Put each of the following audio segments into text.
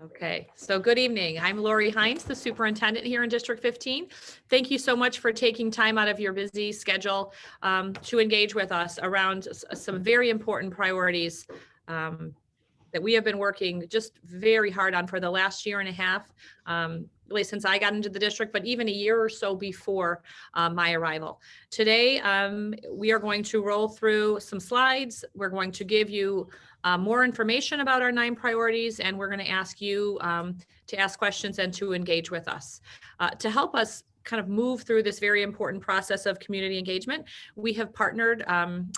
Okay, so good evening. I'm Lori Hines, the superintendent here in District 15. Thank you so much for taking time out of your busy schedule to engage with us around some very important priorities that we have been working just very hard on for the last year and a half, really since I got into the district, but even a year or so before my arrival. Today, we are going to roll through some slides. We're going to give you more information about our 9 priorities, and we're going to ask you to ask questions and to engage with us. To help us kind of move through this very important process of community engagement, we have partnered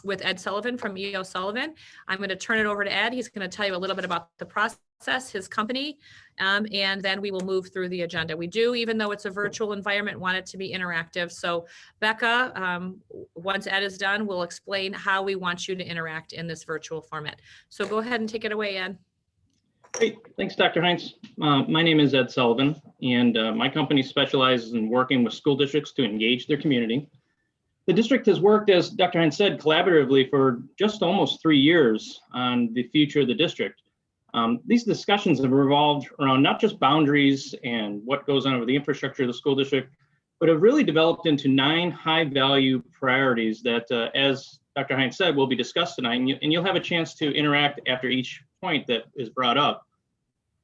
with Ed Sullivan from E.O. Sullivan. I'm going to turn it over to Ed. He's going to tell you a little bit about the process, his company, and then we will move through the agenda. We do, even though it's a virtual environment, want it to be interactive. So Becca, once Ed is done, we'll explain how we want you to interact in this virtual format. So go ahead and take it away, Ed. Great, thanks, Dr. Hines. My name is Ed Sullivan, and my company specializes in working with school districts to engage their community. The district has worked, as Dr. Hines said, collaboratively for just almost 3 years on the future of the district. These discussions have revolved around not just boundaries and what goes on with the infrastructure of the school district, but have really developed into 9 high-value priorities that, as Dr. Hines said, will be discussed tonight, and you'll have a chance to interact after each point that is brought up.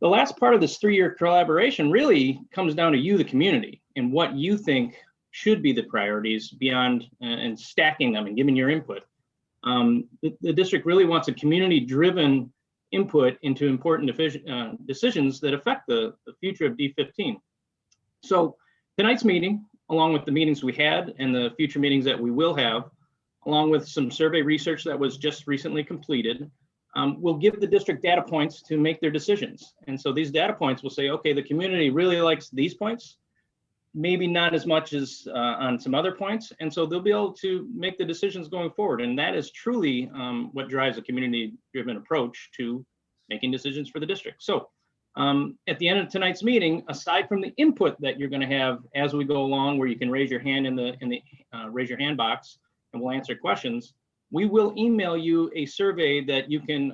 The last part of this 3-year collaboration really comes down to you, the community, and what you think should be the priorities beyond and stacking them and giving your input. The district really wants a community-driven input into important decisions that affect the future of D15. So tonight's meeting, along with the meetings we had and the future meetings that we will have, along with some survey research that was just recently completed, will give the district data points to make their decisions. And so these data points will say, okay, the community really likes these points, maybe not as much as on some other points. And so they'll be able to make the decisions going forward. And that is truly what drives a community-driven approach to making decisions for the district. So at the end of tonight's meeting, aside from the input that you're going to have as we go along, where you can raise your hand in the raise your hand box and we'll answer questions, we will email you a survey that you can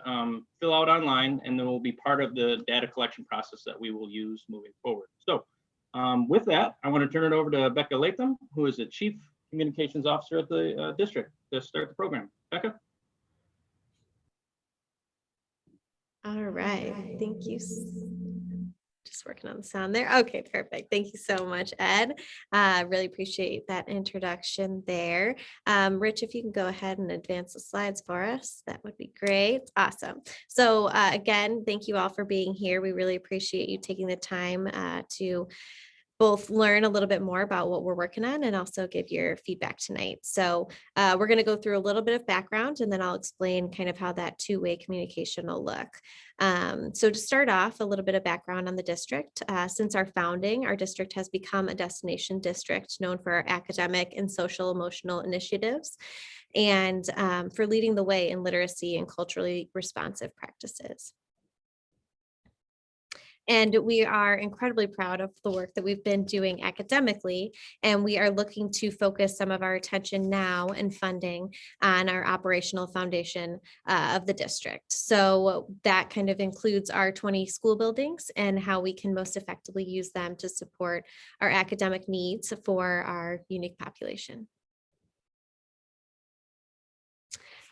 fill out online, and then will be part of the data collection process that we will use moving forward. So with that, I want to turn it over to Becca Latham, who is the Chief Communications Officer at the district, to start the program. Becca? All right, thank you. Just working on the sound there. Okay, perfect. Thank you so much, Ed. Really appreciate that introduction there. Rich, if you can go ahead and advance the slides for us, that would be great. Awesome. So again, thank you all for being here. We really appreciate you taking the time to both learn a little bit more about what we're working on and also give your feedback tonight. So we're going to go through a little bit of background, and then I'll explain kind of how that two-way communication will look. So to start off, a little bit of background on the district. Since our founding, our district has become a destination district known for our academic and social emotional initiatives, and for leading the way in literacy and culturally responsive practices. And we are incredibly proud of the work that we've been doing academically, and we are looking to focus some of our attention now and funding on our operational foundation of the district. So that kind of includes our 20 school buildings and how we can most effectively use them to support our academic needs for our unique population.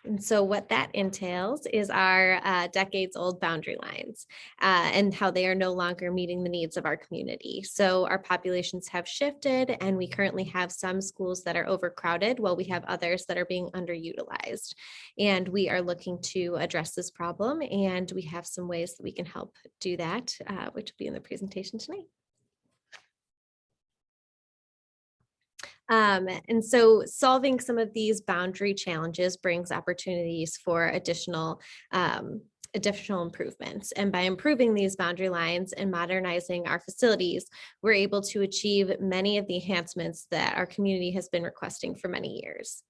And so what that entails is our decades-old boundary lines and how they are no longer meeting the needs of our community. So our populations have shifted, and we currently have some schools that are overcrowded, while we have others that are being underutilized. And we are looking to address this problem, and we have some ways that we can help do that, which will be in the presentation tonight. And so solving some of these boundary challenges brings opportunities for additional improvements. And by improving these boundary lines and modernizing our facilities, we're able to achieve many of the enhancements that our community has been requesting for many years.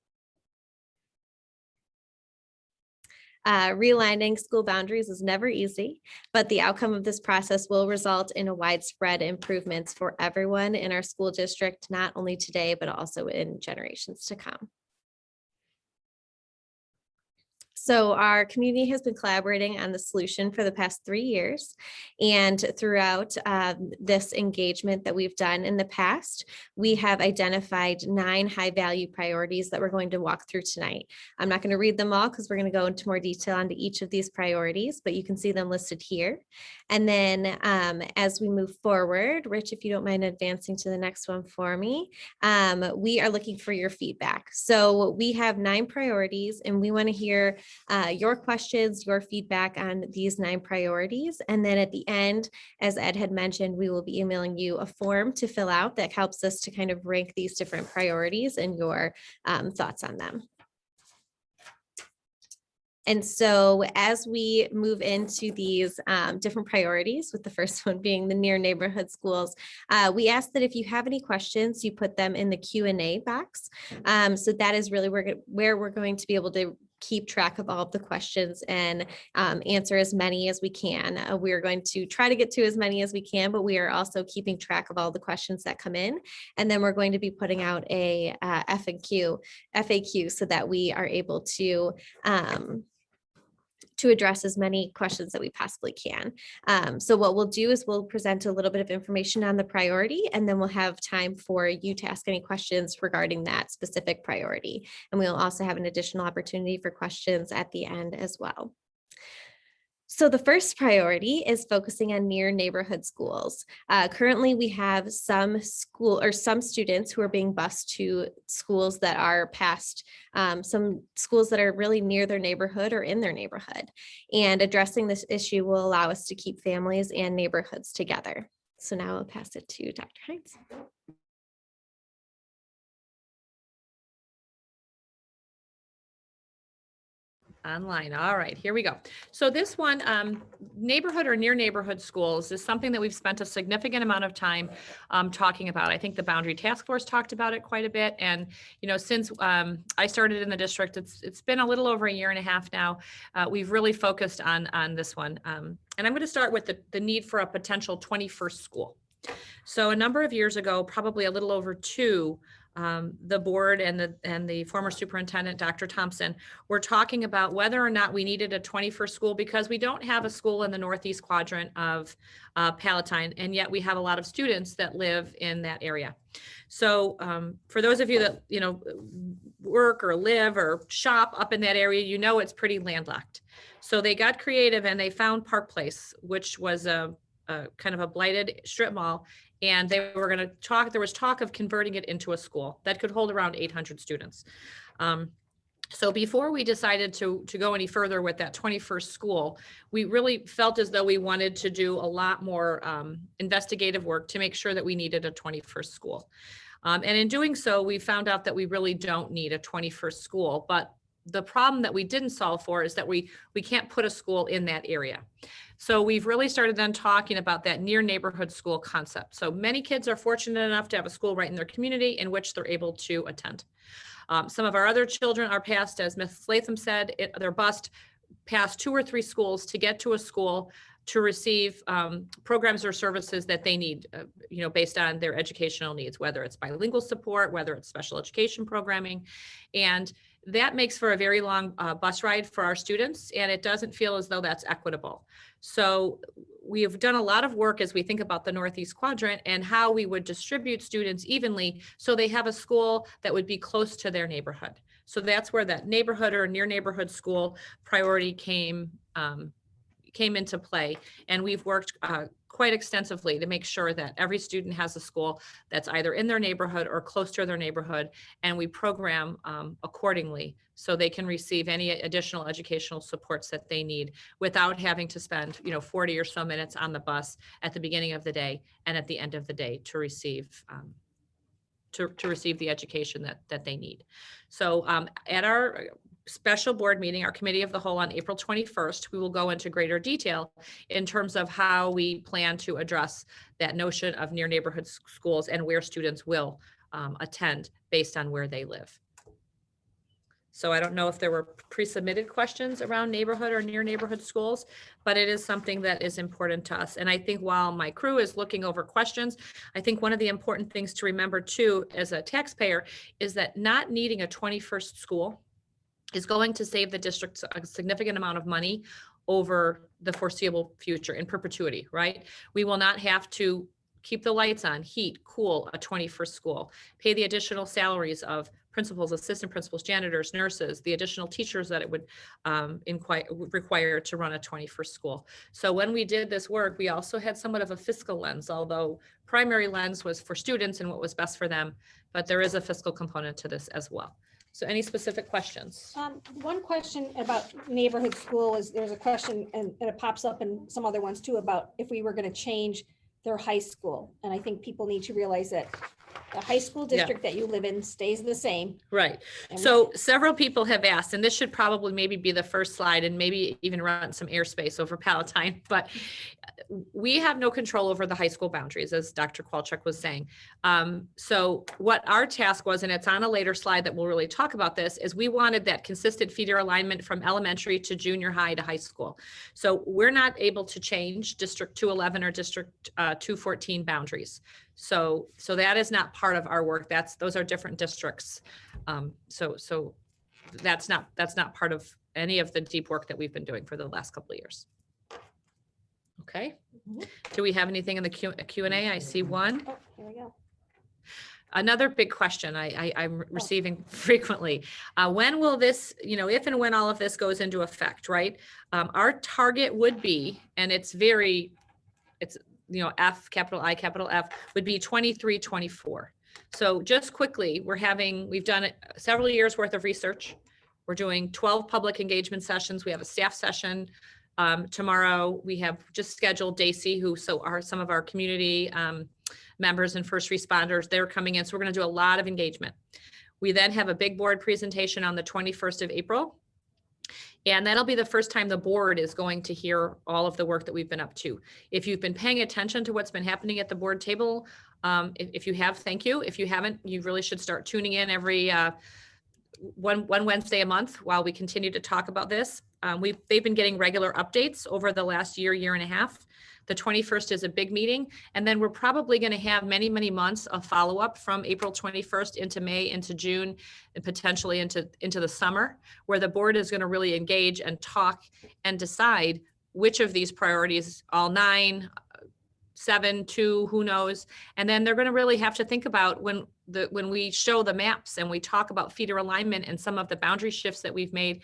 Realigning school boundaries is never easy, but the outcome of this process will result in a widespread improvements for everyone in our school district, not only today, but also in generations to come. So our community has been collaborating on the solution for the past 3 years. And throughout this engagement that we've done in the past, we have identified 9 high value priorities that we're going to walk through tonight. I'm not going to read them all because we're going to go into more detail onto each of these priorities, but you can see them listed here. And then as we move forward, Rich, if you don't mind advancing to the next one for me, we are looking for your feedback. So we have 9 priorities and we want to hear your questions, your feedback on these 9 priorities. And then at the end, as Ed had mentioned, we will be emailing you a form to fill out that helps us to kind of rank these different priorities and your thoughts on them. And so as we move into these different priorities, with the first one being the near neighborhood schools, we ask that if you have any questions, you put them in the Q&A box. So that is really where we're going to be able to keep track of all of the questions and answer as many as we can. We're going to try to get to as many as we can, but we are also keeping track of all the questions that come in. And then we're going to be putting out a FAQ so that we are able to address as many questions that we possibly can. So what we'll do is we'll present a little bit of information on the priority, and then we'll have time for you to ask any questions regarding that specific priority. And we'll also have an additional opportunity for questions at the end as well. So the first priority is focusing on near neighborhood schools. Currently, we have some students who are being bused to schools that are past some schools that are really near their neighborhood or in their neighborhood. And addressing this issue will allow us to keep families and neighborhoods together. So now I'll pass it to Dr. Hines. Online. All right, here we go. So this one, neighborhood or near neighborhood schools, is something that we've spent a significant amount of time talking about. I think the Boundary Task Force talked about it quite a bit. And, since I started in the district, it's been a little over 1.5 years now. We've really focused on this one. And I'm going to start with the need for a potential 21st school. So a number of years ago, probably a little over 2, the board and the former superintendent, Dr. Thompson, were talking about whether or not we needed a 21st school, because we don't have a school in the northeast quadrant of Palatine, and yet we have a lot of students that live in that area. So for those of you that work or live or shop up in that area, it's pretty landlocked. So they got creative and they found Park Place, which was a kind of a blighted strip mall. And they were going to there was talk of converting it into a school that could hold around 800 students. So before we decided to go any further with that 21st school, we really felt as though we wanted to do a lot more investigative work to make sure that we needed a 21st school. And in doing so, we found out that we really don't need a 21st school, but the problem that we didn't solve for is that we can't put a school in that area. So we've really started then talking about that near neighborhood school concept. So many kids are fortunate enough to have a school right in their community in which they're able to attend. Some of our other children are passed, as Ms. Latham said, they're bused past 2 or 3 schools to get to a school to receive programs or services that they need, based on their educational needs, whether it's bilingual support, whether it's special education programming. And that makes for a very long bus ride for our students, and it doesn't feel as though that's equitable. So we have done a lot of work as we think about the Northeast Quadrant and how we would distribute students evenly so they have a school that would be close to their neighborhood. So that's where that neighborhood or near neighborhood school priority came into play. And we've worked quite extensively to make sure that every student has a school that's either in their neighborhood or close to their neighborhood. And we program accordingly so they can receive any additional educational supports that they need without having to spend 40 or so minutes on the bus at the beginning of the day and at the end of the day to receive to receive the education that they need. So at our special board meeting, our committee of the whole, on April 21st, we will go into greater detail in terms of how we plan to address that notion of near neighborhood schools and where students will attend based on where they live. So I don't know if there were pre-submitted questions around neighborhood or near neighborhood schools, but it is something that is important to us. And I think while my crew is looking over questions, I think one of the important things to remember too, as a taxpayer, is that not needing a 21st school is going to save the district a significant amount of money over the foreseeable future in perpetuity, right? We will not have to keep the lights on, heat, cool a 21st school, pay the additional salaries of principals, assistant principals, janitors, nurses, the additional teachers that it would require to run a 21st school. So when we did this work, we also had somewhat of a fiscal lens, although primary lens was for students and what was best for them, but there is a fiscal component to this as well. So any specific questions? One question about neighborhood school is there's a question and it pops up in some other ones too about if we were going to change their high school. And I think people need to realize that the high school district that you live in stays the same. Right. And So several people have asked, and this should probably maybe be the first slide and maybe even run some airspace over Palatine, but we have no control over the high school boundaries, as Dr. Kwalchuk was saying. So what our task was, and it's on a later slide that we'll really talk about this, is we wanted that consistent feeder alignment from elementary to junior high to high school. So we're not able to change District 211 or District 214 boundaries. So that is not part of our work. Those are different districts. So that's not part of any of the deep work that we've been doing for the last couple of years. Okay. Do we have anything in the Q&A? I see one. Oh, here we go. Another big question I'm receiving frequently. When will this, if and when all of this goes into effect, right? Our target would be, and it's F, capital I, capital F, would be 23, 24. So just quickly, we've done several years worth of research. We're doing 12 public engagement sessions. We have a staff session tomorrow. We have just scheduled Daisy, who are some of our community members and first responders. They're coming in. So we're going to do a lot of engagement. We then have a big board presentation on the 21st of April. And that'll be the first time the board is going to hear all of the work that we've been up to. If you've been paying attention to what's been happening at the board table, if you have, thank you. If you haven't, you really should start tuning in every one Wednesday a month while we continue to talk about this. They've been getting regular updates over the last year and a half. The 21st is a big meeting. And then we're probably going to have many, many months of follow-up from April 21st into May, into June, and potentially into the summer, where the board is going to really engage and talk and decide which of these priorities, all 9, 7, 2, who knows. And then they're going to really have to think about when we show the maps and we talk about feeder alignment and some of the boundary shifts that we've made,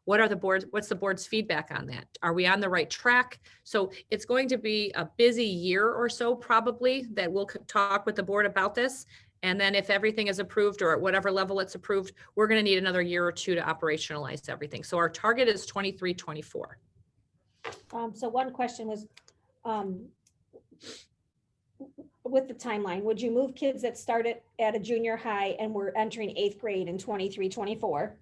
what's the board's feedback on that? Are we on the right track? So it's going to be a busy year or so probably that we'll talk with the board about this. And then if everything is approved or at whatever level it's approved, we're going to need another year or two to operationalize everything. So our target is 23, 24. So one question was, with the timeline, would you move kids that started at a junior high and were entering 8th grade in 23, 24?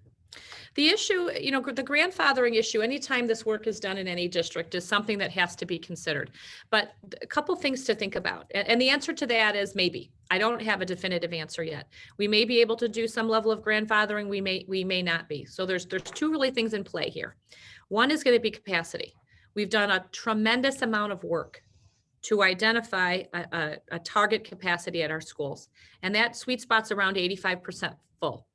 The issue, the grandfathering issue, anytime this work is done in any district, is something that has to be considered. But a couple things to think about. And the answer to that is maybe. I don't have a definitive answer yet. We may be able to do some level of grandfathering. We may not be. So there's two really things in play here. One is going to be capacity. We've done a tremendous amount of work to identify a target capacity at our schools. And that sweet spot's around 85% full.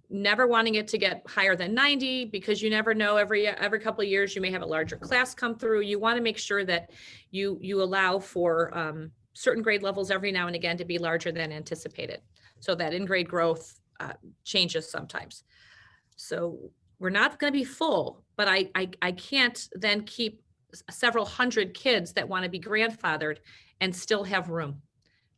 Never wanting it to get higher than 90 because you never know, every couple of years you may have a larger class come through. You want to make sure that you allow for certain grade levels every now and again to be larger than anticipated. So that in-grade growth changes sometimes. So we're not going to be full, but I can't then keep several hundred kids that want to be grandfathered and still have room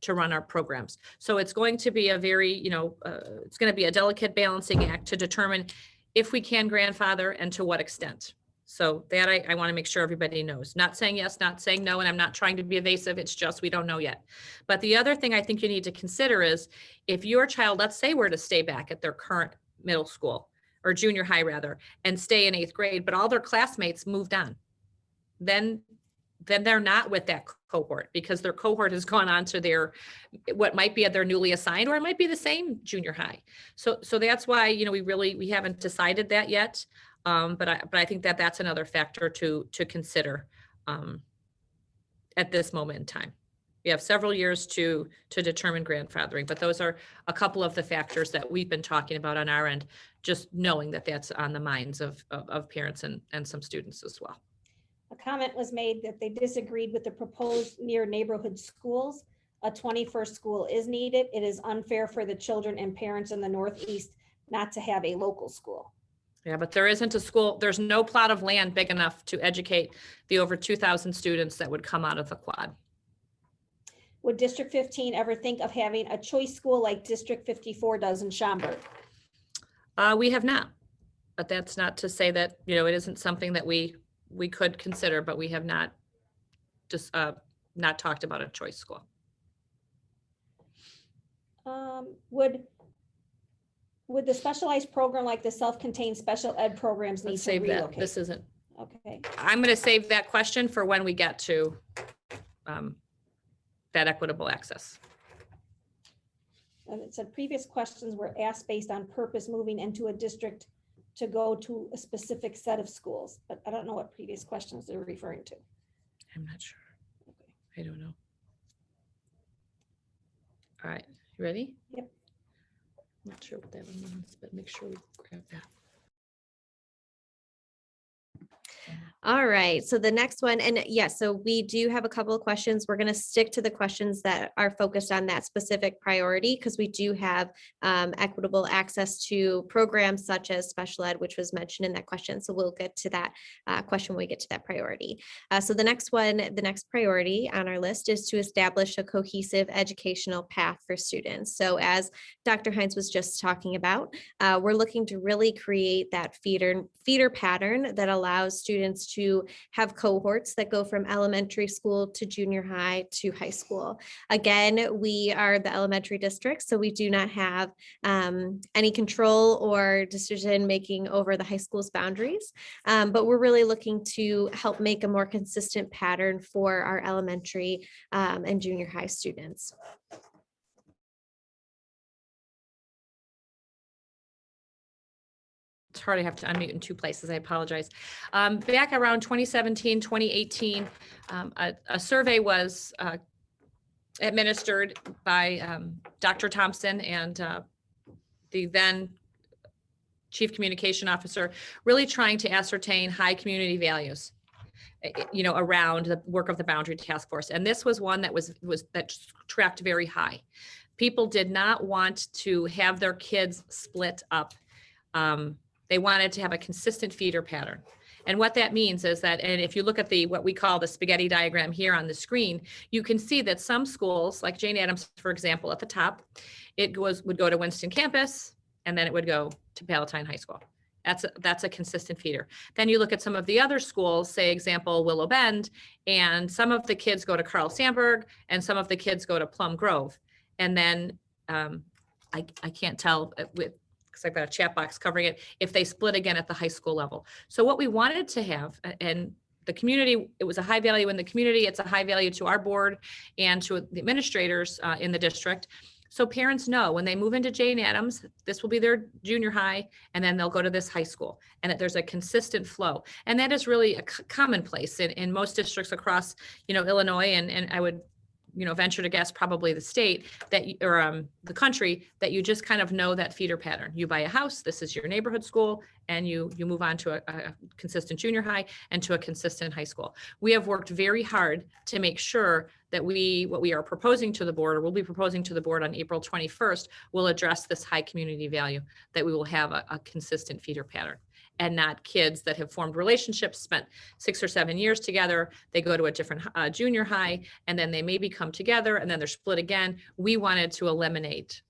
to run our programs. So it's going to be a very, it's going to be a delicate balancing act to determine if we can grandfather and to what extent. So that I want to make sure everybody knows. Not saying yes, not saying no, and I'm not trying to be evasive. It's just we don't know yet. But the other thing I think you need to consider is if your child, let's say, were to stay back at their current middle school or junior high rather, and stay in 8th grade, but all their classmates moved on, then they're not with that cohort because their cohort has gone on to what might be at their newly assigned, or it might be the same junior high. So that's why, we haven't decided that yet. But I think that's another factor to consider at this moment in time. We have several years to determine grandfathering, but those are a couple of the factors that we've been talking about on our end, just knowing that that's on the minds of parents and some students as well. A comment was made that they disagreed with the proposed near neighborhood schools. A 21st school is needed. It is unfair for the children and parents in the Northeast not to have a local school. Yeah, but there isn't a school, there's no plot of land big enough to educate the over 2,000 students that would come out of the quad. Would District 15 ever think of having a choice school like District 54 does in Schaumburg? We have not, but that's not to say that, you know, it isn't something that we could consider, but we have not just not talked about a choice school. Would the specialized program like the self-contained special ed programs need Let's to save that. relocate? This isn't, Okay. I'm going to save that question for when we get to that equitable access. And it said previous questions were asked based on purpose moving into a district to go to a specific set of schools, but I don't know what previous questions they're referring to. I'm not sure. I don't know. All right, you ready? Yep. Not sure what that one means, but make sure we grab that. All right, so the next one, and yes, so we do have a couple of questions. We're going to stick to the questions that are focused on that specific priority because we do have equitable access to programs such as special ed, which was mentioned in that question. So we'll get to that question when we get to that priority. So the next one, the next priority on our list is to establish a cohesive educational path for students. So as Dr. Hines was just talking about, we're looking to really create that feeder pattern that allows students to have cohorts that go from elementary school to junior high to high school. Again, we are the elementary district, so we do not have any control or decision making over the high school's boundaries, but we're really looking to help make a more consistent pattern for our elementary and junior high students. It's hard, I have to unmute in two places, I apologize. Back around 2017, 2018, a survey was administered by Dr. Thompson and the then Chief Communication Officer, really trying to ascertain high community values, you know, around the work of the Boundary Task Force. And this was one that that tracked very high. People did not want to have their kids split up. They wanted to have a consistent feeder pattern. And what that means is that, and if you look at what we call the spaghetti diagram here on the screen, you can see that some schools, like Jane Addams, for example, at the top, would go to Winston campus, and then it would go to Palatine High School. That's a consistent feeder. Then you look at some of the other schools, say example, Willow Bend, and some of the kids go to Carl Sandburg, and some of the kids go to Plum Grove. And then I can't tell because I've got a chat box covering it, if they split again at the high school level. So what we wanted to have, and the community, it was a high value in the community, it's a high value to our board and to the administrators in the district. So parents know when they move into Jane Addams, this will be their junior high, and then they'll go to this high school, and that there's a consistent flow. And that is really a commonplace in most districts across, you know, Illinois, and I would, you know, venture to guess probably the state that, or the country, that you just kind of know that feeder pattern. You buy a house, this is your neighborhood school, and you move on to a consistent junior high and to a consistent high school. We have worked very hard to make sure that what we are proposing to the board, or will be proposing to the board on April 21st, will address this high community value, that we will have a consistent feeder pattern, and not kids that have formed relationships, spent 6 or 7 years together, they go to a different junior high, and then they maybe come together and then they're split again. We wanted to eliminate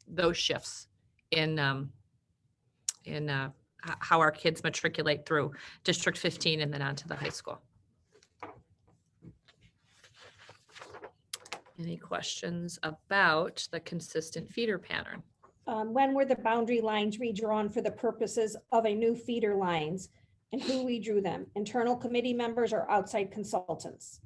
those shifts in how our kids matriculate through District 15 and then on to the high school. Any questions about the consistent feeder pattern? When were the boundary lines redrawn for the purposes of a new feeder lines, and who redrew them? Internal committee members or outside consultants?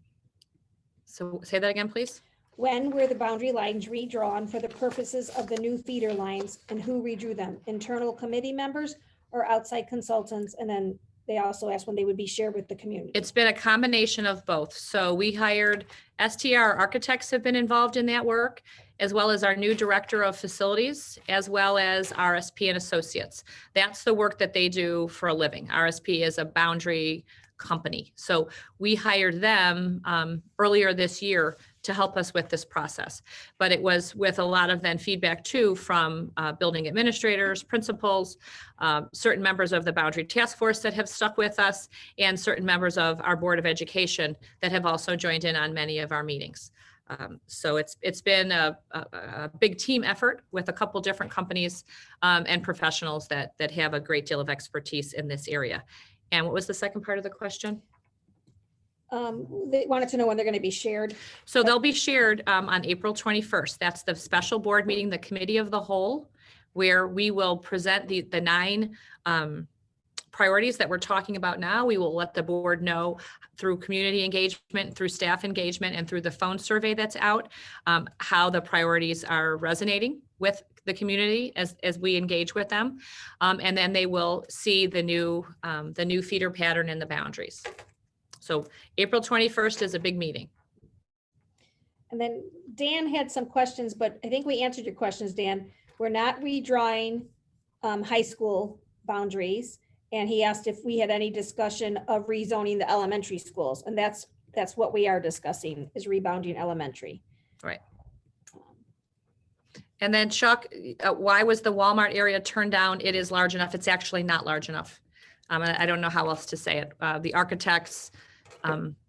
So say that again, please. When were the boundary lines redrawn for the purposes of the new feeder lines, and who redrew them? Internal committee members or outside consultants? And then they also asked when they would be shared with the community. It's been a combination of both. So we hired STR architects have been involved in that work, as well as our new director of facilities, as well as RSP and associates. That's the work that they do for a living. RSP is a boundary company. So we hired them earlier this year to help us with this process. But it was with a lot of then feedback too from building administrators, principals, certain members of the boundary task force that have stuck with us, and certain members of our Board of Education that have also joined in on many of our meetings. So it's been a big team effort with a couple different companies and professionals that have a great deal of expertise in this area. And what was the second part of the question? They wanted to know when they're going to be shared. So they'll be shared on April 21st. That's the special board meeting, the committee of the whole, where we will present the 9 priorities that we're talking about now. We will let the board know through community engagement, through staff engagement, and through the phone survey that's out, how the priorities are resonating with the community as we engage with them. And then they will see the new feeder pattern and the boundaries. So April 21st is a big meeting. And then Dan had some questions, but I think we answered your questions, Dan. We're not redrawing high school boundaries. And he asked if we had any discussion of rezoning the elementary schools. And that's what we are discussing, is rebounding elementary. Right. And then Chuck, why was the Walmart area turned down? It is large enough. It's actually not large enough. I don't know how else to say it. The architects,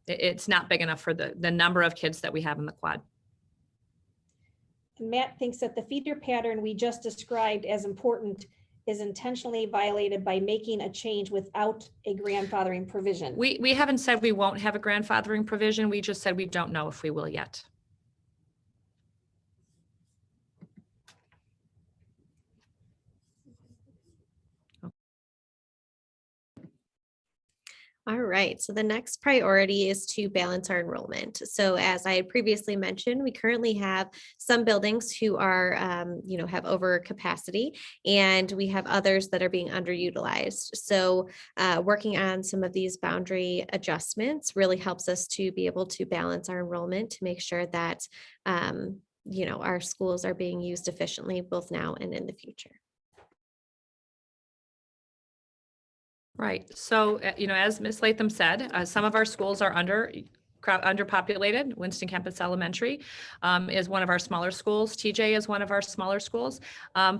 it's not big enough for the number of kids that we have in the quad. And Matt thinks that the feeder pattern we just described as important is intentionally violated by making a change without a grandfathering provision. We haven't said we won't have a grandfathering provision. We just said we don't know if we will yet. All right, so the next priority is to balance our enrollment. So as I had previously mentioned, we currently have some buildings who are, have over capacity, and we have others that are being underutilized. So working on some of these boundary adjustments really helps us to be able to balance our enrollment to make sure that, our schools are being used efficiently both now and in the future. Right. So, as Ms. Latham said, some of our schools are underpopulated. Winston Campus Elementary is one of our smaller schools. TJ is one of our smaller schools.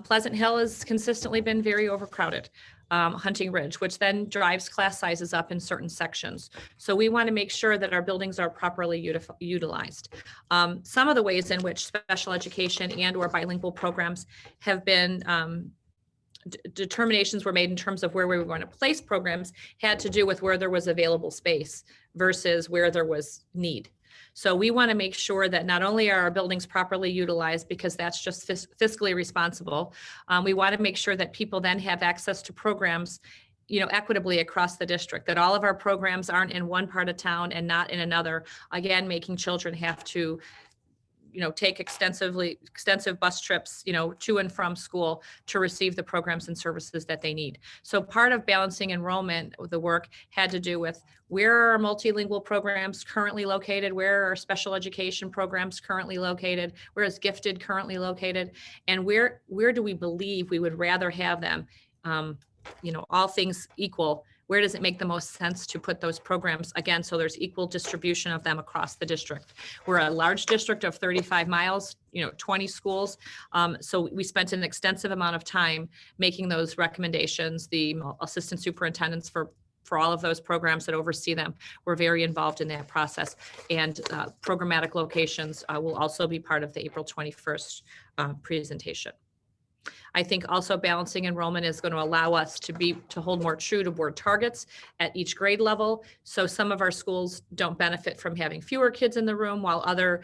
Pleasant Hill has consistently been very overcrowded. Hunting Ridge, which then drives class sizes up in certain sections. So we want to make sure that our buildings are properly utilized. Some of the ways in which special education and/or bilingual programs have been determinations were made in terms of where we were going to place programs had to do with where there was available space versus where there was need. So we want to make sure that not only are our buildings properly utilized, because that's just fiscally responsible, we want to make sure that people then have access to programs, equitably across the district, that all of our programs aren't in one part of town and not in another, again, making children have to take extensive bus trips, to and from school to receive the programs and services that they need. So part of balancing enrollment, the work had to do with where are our multilingual programs currently located, where are our special education programs currently located, where is gifted currently located, and where do we believe we would rather have them, all things equal. Where does it make the most sense to put those programs, again, so there's equal distribution of them across the district? We're a large district of 35 miles, 20 schools. So we spent an extensive amount of time making those recommendations. The assistant superintendents for all of those programs that oversee them were very involved in that process. And programmatic locations will also be part of the April 21st presentation. I think also balancing enrollment is going to allow us to hold more true to board targets at each grade level. So some of our schools don't benefit from having fewer kids in the room, while other,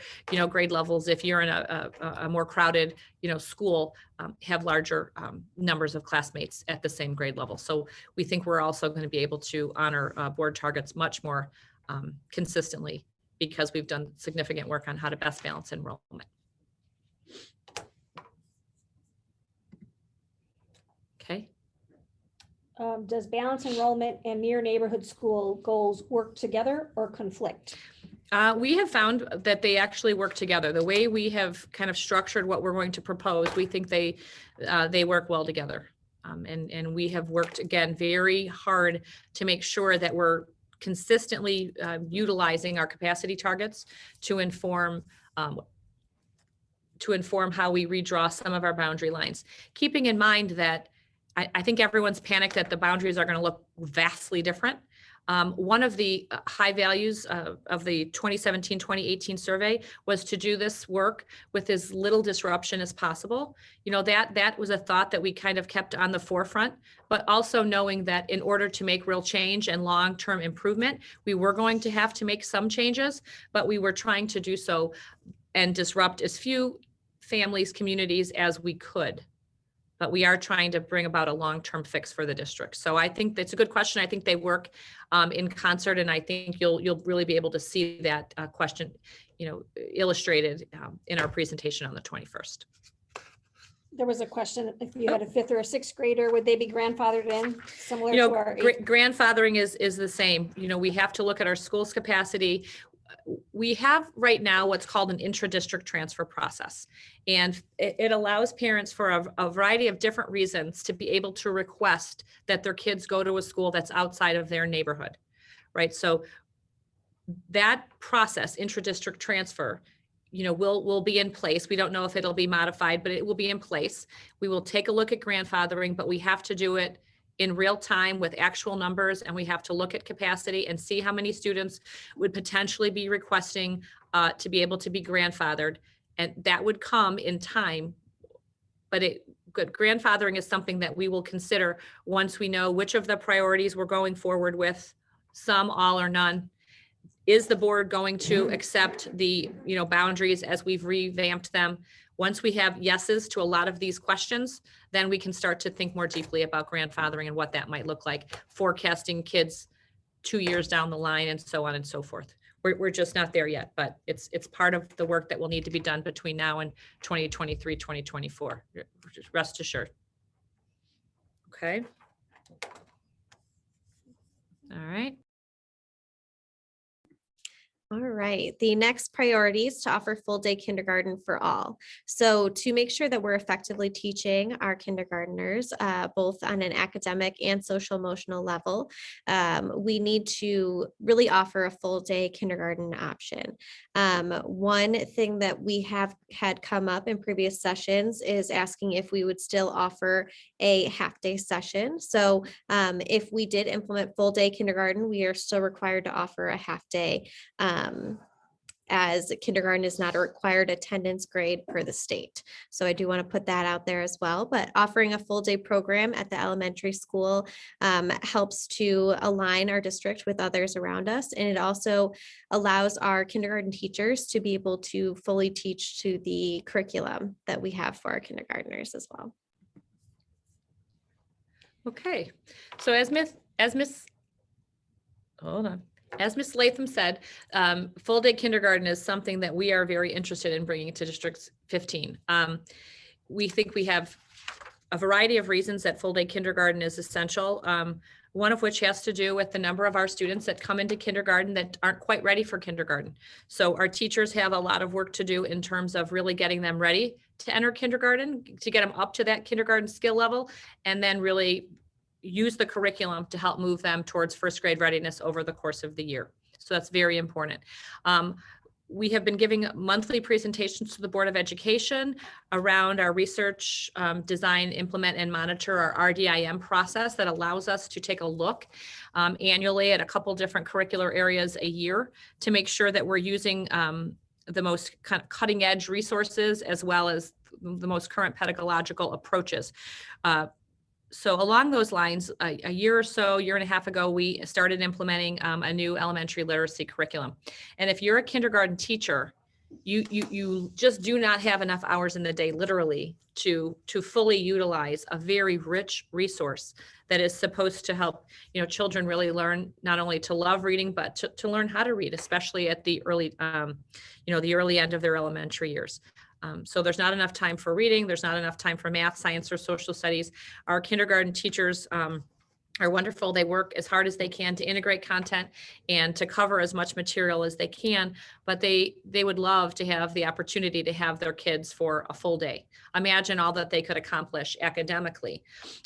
grade levels, if you're in a more crowded, school, have larger numbers of classmates at the same grade level. So we think we're also going to be able to honor board targets much more consistently, because we've done significant work on how to best balance enrollment. Okay. does balanced enrollment and near neighborhood school goals work together or conflict? We have found that they actually work together. The way we have kind of structured what we're going to propose, we think they work well together. And we have worked, again, very hard to make sure that we're consistently utilizing our capacity targets to inform how we redraw some of our boundary lines. Keeping in mind that I think everyone's panicked that the boundaries are going to look vastly different. One of the high values of the 2017-2018 survey was to do this work with as little disruption as possible. You know, that was a thought that we kind of kept on the forefront, but also knowing that in order to make real change and long-term improvement, we were going to have to make some changes, but we were trying to do so and disrupt as few families, communities as we could. But we are trying to bring about a long-term fix for the district. So I think that's a good question. I think they work in concert, and I think you'll really be able to see that question, you know, illustrated in our presentation on the 21st. There was a question, if you had a 5th or a 6th grader, would they be grandfathered in similar You know, to our? grandfathering is the same. You know, we have to look at our school's capacity. We have right now what's called an intra-district transfer process. And it allows parents for a variety of different reasons to be able to request that their kids go to a school that's outside of their neighborhood, right? So that process, intra-district transfer, you know, will be in place. We don't know if it'll be modified, but it will be in place. We will take a look at grandfathering, but we have to do it in real time with actual numbers, and we have to look at capacity and see how many students would potentially be requesting to be able to be grandfathered. And that would come in time, but grandfathering is something that we will consider once we know which of the priorities we're going forward with, some, all, or none. Is the board going to accept the, you know, boundaries as we've revamped them? Once we have yeses to a lot of these questions, then we can start to think more deeply about grandfathering and what that might look like, forecasting kids 2 years down the line and so on and so forth. We're just not there yet, but it's part of the work that will need to be done between now and 2023, 2024. Just rest assured. Okay. All right. All right, the next priority is to offer full day kindergarten for all. So to make sure that we're effectively teaching our kindergartners, both on an academic and social emotional level, we need to really offer a full day kindergarten option. One thing that we have had come up in previous sessions is asking if we would still offer a half day session. So if we did implement full day kindergarten, we are still required to offer a half day, as kindergarten is not a required attendance grade per the state. So I do want to put that out there as well, but offering a full day program at the elementary school helps to align our district with others around us. And it also allows our kindergarten teachers to be able to fully teach to the curriculum that we have for our kindergartners as well. Okay, so as Miss Latham said, full day kindergarten is something that we are very interested in bringing to District 15. We think we have a variety of reasons that full day kindergarten is essential. One of which has to do with the number of our students that come into kindergarten that aren't quite ready for kindergarten. So our teachers have a lot of work to do in terms of really getting them ready to enter kindergarten, to get them up to that kindergarten skill level, and then really use the curriculum to help move them towards first grade readiness over the course of the year. So that's very important. We have been giving monthly presentations to the Board of Education around our research, design, implement, and monitor our RDIM process that allows us to take a look annually at a couple different curricular areas a year to make sure that we're using the most kind of cutting edge resources as well as the most current pedagogical approaches. So along those lines, a year and a half ago, we started implementing a new elementary literacy curriculum. And if you're a kindergarten teacher, you just do not have enough hours in the day, literally, to fully utilize a very rich resource that is supposed to help, you know, children really learn not only to love reading, but to learn how to read, especially at the early, the early end of their elementary years. So there's not enough time for reading. There's not enough time for math, science, or social studies. Our kindergarten teachers are wonderful. They work as hard as they can to integrate content and to cover as much material as they can, but they would love to have the opportunity to have their kids for a full day. Imagine all that they could accomplish academically,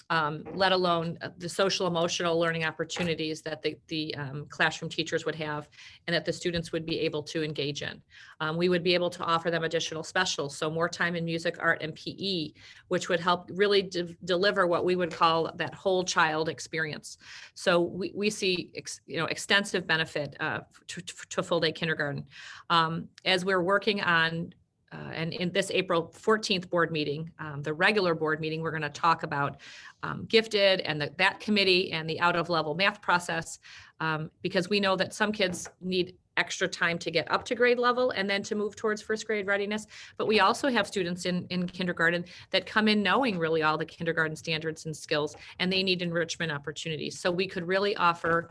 let alone the social emotional learning opportunities that the classroom teachers would have and that the students would be able to engage in. We would be able to offer them additional specials, so more time in music, art, and PE, which would help really deliver what we would call that whole child experience. So we see extensive benefit to full day kindergarten. As we're working on and in this April 14th board meeting, the regular board meeting, we're going to talk about gifted and that committee and the out of level math process, because we know that some kids need extra time to get up to grade level and then to move towards first grade readiness. But we also have students in kindergarten that come in knowing really all the kindergarten standards and skills, and they need enrichment opportunities. So we could really offer,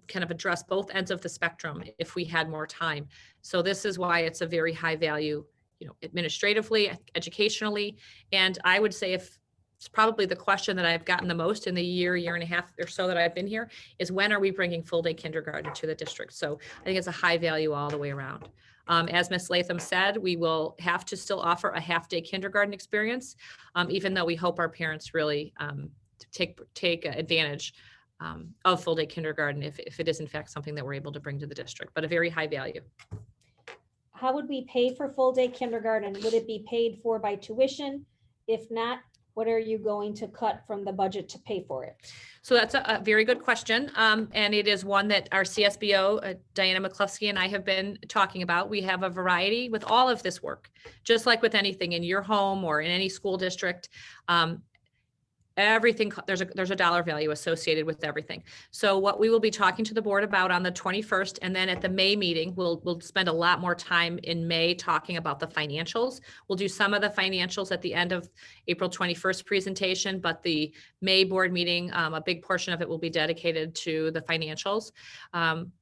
kind of address both ends of the spectrum if we had more time. So this is why it's a very high value, administratively, educationally. And I would say if it's probably the question that I've gotten the most in the year and a half or so that I've been here is, when are we bringing full day kindergarten to the district? So I think it's a high value all the way around. As Ms. Latham said, we will have to still offer a half day kindergarten experience, even though we hope our parents really take advantage of full day kindergarten if it is in fact something that we're able to bring to the district, but a very high value. How would we pay for full day kindergarten? Would it be paid for by tuition? If not, what are you going to cut from the budget to pay for it? So that's a very good question. And it is one that our CSBO, Diana McCluskey, and I have been talking about. We have a variety with all of this work, just like with anything in your home or in any school district. Everything, there's a dollar value associated with everything. So what we will be talking to the board about on the 21st, and then at the May meeting, we'll spend a lot more time in May talking about the financials. We'll do some of the financials at the end of April 21st presentation, but the May board meeting, a big portion of it will be dedicated to the financials.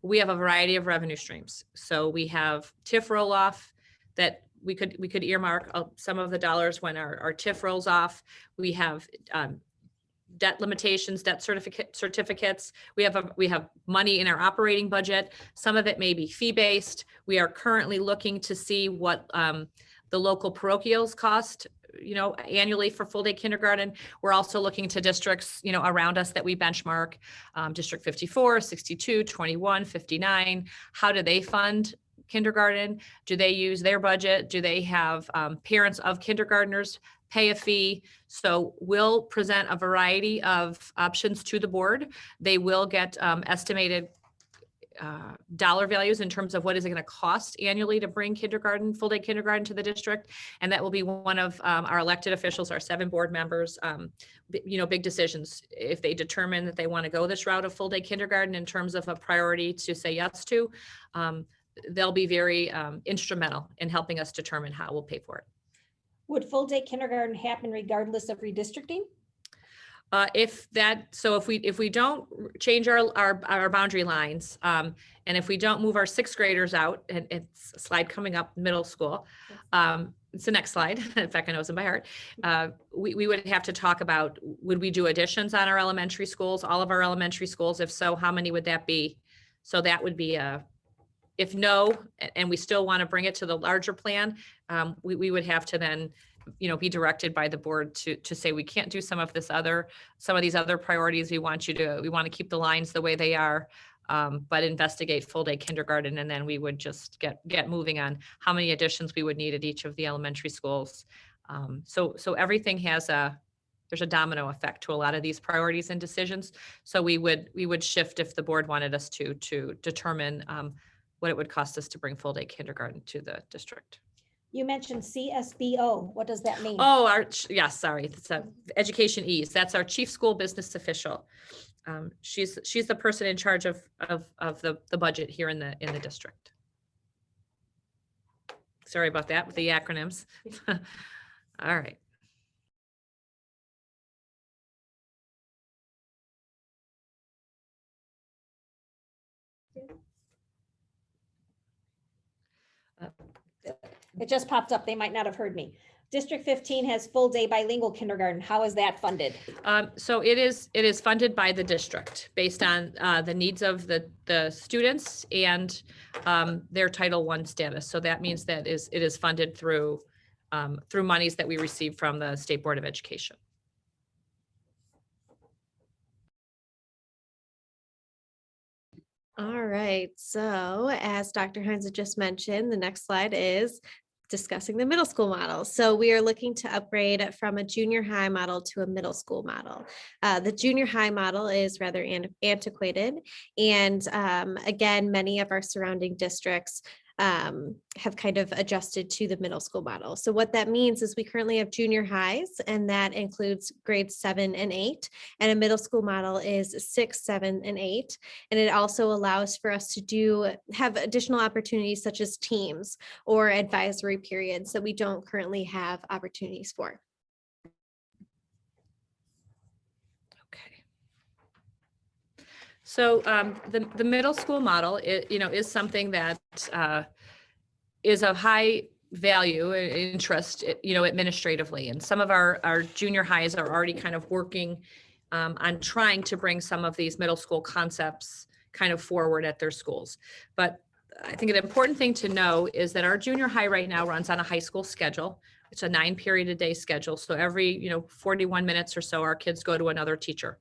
We have a variety of revenue streams. So we have TIF roll-off that we could earmark some of the dollars when our TIF rolls off. We have debt limitations, debt certificates. We have money in our operating budget. Some of it may be fee-based. We are currently looking to see what the local parochials cost, annually for full day kindergarten. We're also looking to districts, around us that we benchmark, District 54, 62, 21, 59. How do they fund kindergarten? Do they use their budget? Do they have parents of kindergartners pay a fee? So we'll present a variety of options to the board. They will get estimated dollar values in terms of what is it going to cost annually to bring full day kindergarten to the district. And that will be one of our elected officials, our 7 board members, big decisions. If they determine that they want to go this route of full day kindergarten in terms of a priority to say yes to, they'll be very instrumental in helping us determine how we'll pay for it. Would full day kindergarten happen regardless of redistricting? If we don't change our boundary lines, and if we don't move our 6th graders out, and it's a slide coming up, middle school, it's the next slide. In fact, I know them by heart. We would have to talk about, would we do additions on our elementary schools, all of our elementary schools? If so, how many would that be? So that would be if no, and we still want to bring it to the larger plan, we would have to then, be directed by the board to say, we can't do some of these other priorities. We want to keep the lines the way they are, but investigate full day kindergarten. And then we would just get moving on how many additions we would need at each of the elementary schools. So everything there's a domino effect to a lot of these priorities and decisions. So we would shift if the board wanted us to determine what it would cost us to bring full day kindergarten to the district. You mentioned CSBO. What does that mean? Oh, sorry. It's Education Ease. That's our chief school business official. She's the person in charge of the budget here in the district. Sorry about that with the acronyms. All right. It just popped up. They might not have heard me. District 15 has full day bilingual kindergarten. How is that funded? So it is funded by the district based on the needs of the students and their Title I status. So that means that it is funded through monies that we receive from the State Board of Education. All right, so as Dr. Hines had just mentioned, the next slide is discussing the middle school model. So we are looking to upgrade from a junior high model to a middle school model. The junior high model is rather antiquated. And again, many of our surrounding districts have kind of adjusted to the middle school model. So what that means is we currently have junior highs, and that includes grades 7 and 8, and a middle school model is 6, 7, and 8. And it also allows for us to have additional opportunities such as teams or advisory periods that we don't currently have opportunities for. Okay. So the middle school model, is something that is of high value and interest, administratively. And some of our junior highs are already kind of working on trying to bring some of these middle school concepts kind of forward at their schools. But I think an important thing to know is that our junior high right now runs on a high school schedule. It's a 9-period-a-day schedule. So every, 41 minutes or so, our kids go to another teacher.